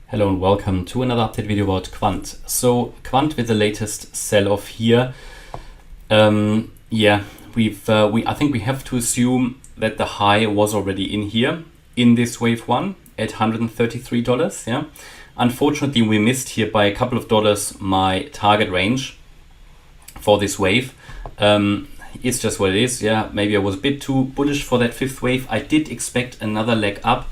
Hello and welcome to another update video about Quant. So Quant with the latest sell-off here. I think we have to assume that the high was already in here in this wave one at $133. Yeah. Unfortunately, we missed here by a couple of dollars my target range for this wave. It's just what it is. Yeah, maybe I was a bit too bullish for that fifth wave. I did expect another leg up,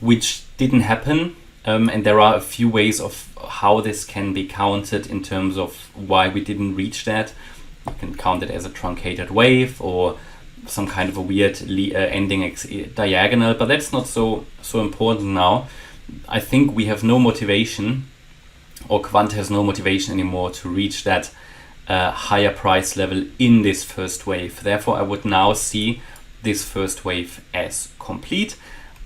which didn't happen. And there are a few ways of how this can be counted in terms of why we didn't reach that. You can count it as a truncated wave or some kind of a weird ending diagonal, but that's not so important now. I think we have no motivation, or Quant has no motivation anymore to reach that higher price level in this first wave. Therefore, I would now see this first wave as complete.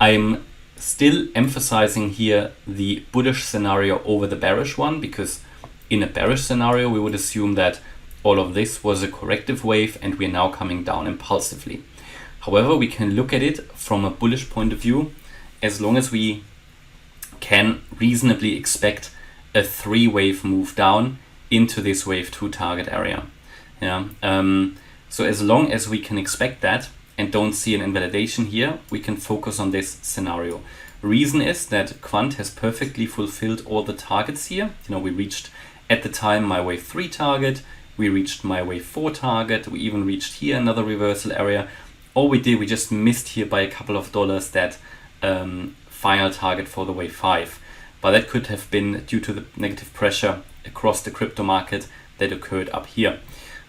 I'm still emphasizing here the bullish scenario over the bearish one, because in a bearish scenario we would assume that all of this was a corrective wave and we're now coming down impulsively. However, we can look at it from a bullish point of view as long as we can reasonably expect a 3-wave move down into this wave 2 target area. So as long as we can expect that and don't see an invalidation here, we can focus on this scenario. Reason is that Quant has perfectly fulfilled all the targets here. We reached at the time my wave 3 target, we reached my wave 4 target, we even reached here another reversal area. All we did, we just missed here by a couple of dollars that final target for the wave 5. But that could have been due to the negative pressure across the crypto market that occurred up here.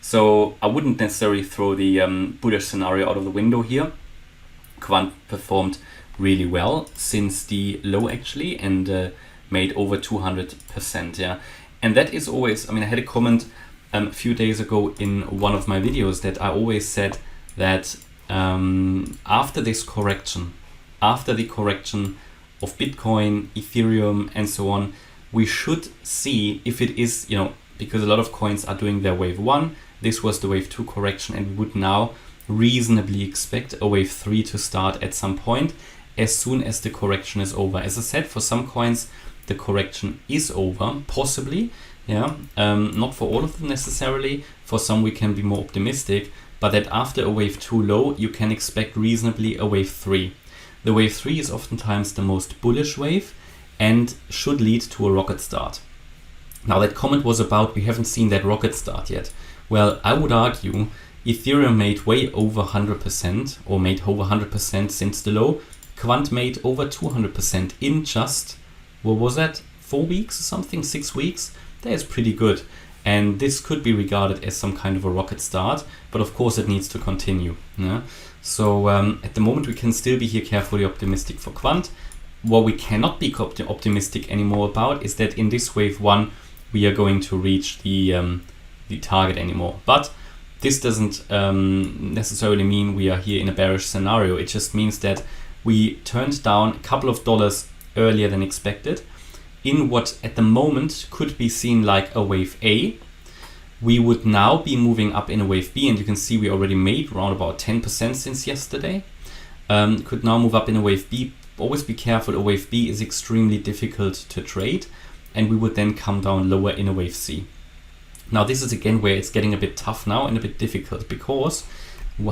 So I wouldn't necessarily throw the bullish scenario out of the window here. Quant performed really well since the low actually, and made over 200%. Yeah, and that is always. I had a comment a few days ago in one of my videos that I always said that after this correction, after the correction of Bitcoin, Ethereum, and so on, we should see if it is, because a lot of coins are doing their wave 1. This was the wave 2 correction, and we would now reasonably expect a wave 3 to start at some point as soon as the correction is over. As I said, for some coins the correction is over, possibly, not for all of them necessarily. For some we can be more optimistic, but that after a wave 2 low you can expect reasonably a wave 3. The wave 3 is oftentimes the most bullish wave and should lead to a rocket start. Now that comment was about we haven't seen that rocket start yet. Well, I would argue Ethereum made way over 100%, or made over 100% since the low. Quant made over 200% in just, what was that, 4 weeks or something, 6 weeks? That is pretty good. And this could be regarded as some kind of a rocket start, but of course it needs to continue. Yeah? So at the moment we can still be here carefully optimistic for Quant. What we cannot be optimistic anymore about is that in this wave 1 we are going to reach the target anymore. But this doesn't necessarily mean we are here in a bearish scenario. It just means that we turned down a couple of dollars earlier than expected in what at the moment could be seen like a wave A. We would now be moving up in a wave B, and you can see we already made around about 10% since yesterday. Could now move up in a wave B. Always be careful, a wave B is extremely difficult to trade, and we would then come down lower in a wave C. Now this is again where it's getting a bit tough now and a bit difficult, because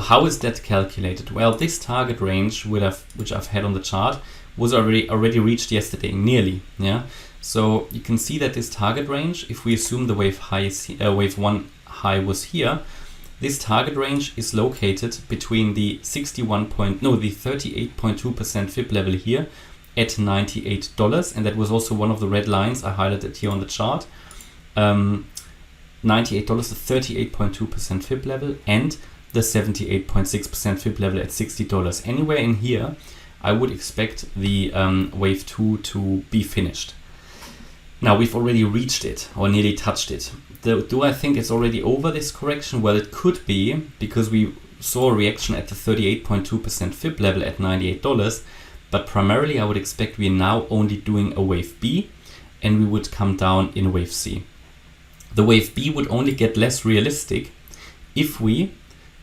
how is that calculated? Well, this target range which I've had on the chart was already reached yesterday, nearly. Yeah. So you can see that this target range, if we assume the wave 1 high was here, this target range is located between the 38.2% fib level here at $98, and that was also one of the red lines I highlighted here on the chart. $98, the 38.2% fib level, and the 78.6% fib level at $60. Anywhere in here I would expect the wave 2 to be finished. Now we've already reached it, or nearly touched it. Do I think it's already over, this correction? Well, it could be, because we saw a reaction at the 38.2% fib level at $98, but primarily I would expect we're now only doing a wave B, and we would come down in a wave C. The wave B would only get less realistic if we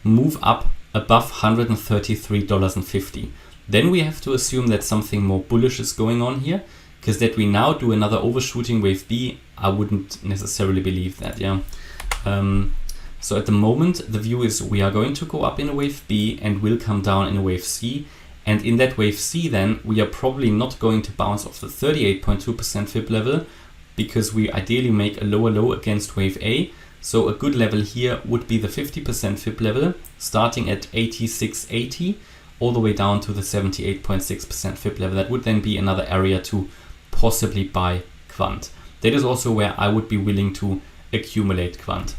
move up above $133.50. Then we have to assume that something more bullish is going on here, because that we now do another overshooting wave B, I wouldn't necessarily believe that. Yeah. So at the moment, the view is we are going to go up in a wave B and will come down in a wave C. And in that wave C, then we are probably not going to bounce off the 38.2% fib level, because we ideally make a lower low against wave A. So a good level here would be the 50% fib level, starting at 86.80 all the way down to the 78.6% fib level. That would then be another area to possibly buy Quant. That is also where I would be willing to accumulate Quant.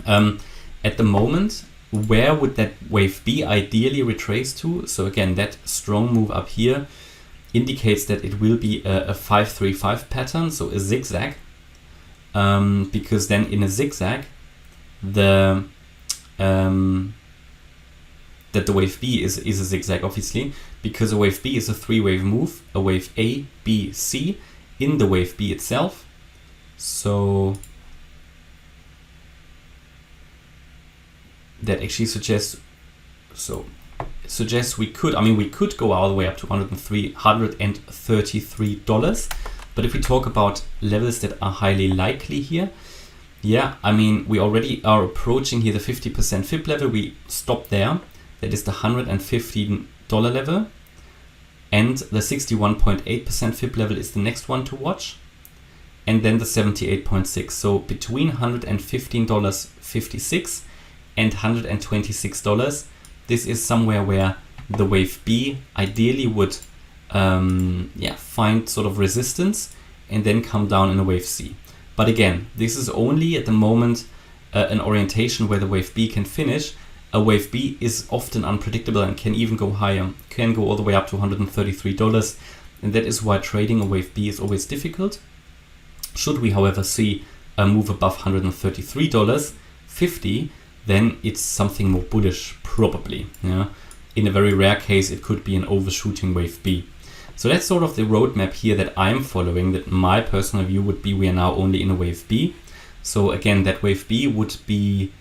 At the moment, where would that wave B ideally retrace to? So again, that strong move up here indicates that it will be a 535 pattern, so a zigzag, because then in a zigzag, that the wave B is a zigzag, obviously, because a wave B is a three-wave move, a wave A, B, C in the wave B itself. So that actually suggests we could go all the way up to $133. But if we talk about levels that are highly likely here, yeah, I mean, we already are approaching here the 50% fib level. We stopped there. That is the $115 level. And the 61.8% fib level is the next one to watch. And then the 78.6. So between $115.56 and $126, this is somewhere where the wave B ideally would find sort of resistance and then come down in a wave C. But again, this is only at the moment an orientation where the wave B can finish. A wave B is often unpredictable and can even go higher, can go all the way up to $133, and that is why trading a wave B is always difficult. Should we, however, see a move above $133.50, then it's something more bullish, probably. Yeah? In a very rare case, it could be an overshooting wave B. So that's sort of the roadmap here that I'm following, that my personal view would be we are now only in a wave B. So again, that wave B would be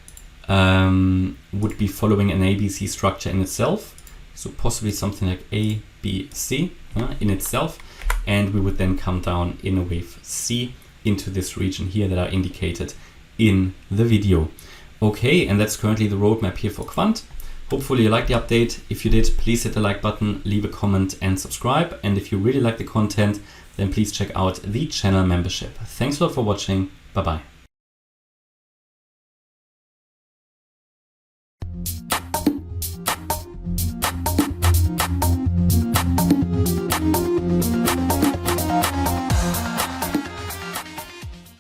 following an ABC structure in itself. So possibly something like A, B, C in itself. And we would then come down in a wave C into this region here that are indicated in the video. Okay, and that's currently the roadmap here for Quant. Hopefully you liked the update. If you did, please hit the like button, leave a comment and subscribe. And if you really like the content, then please check out the channel membership. Thanks a lot for watching. Bye bye.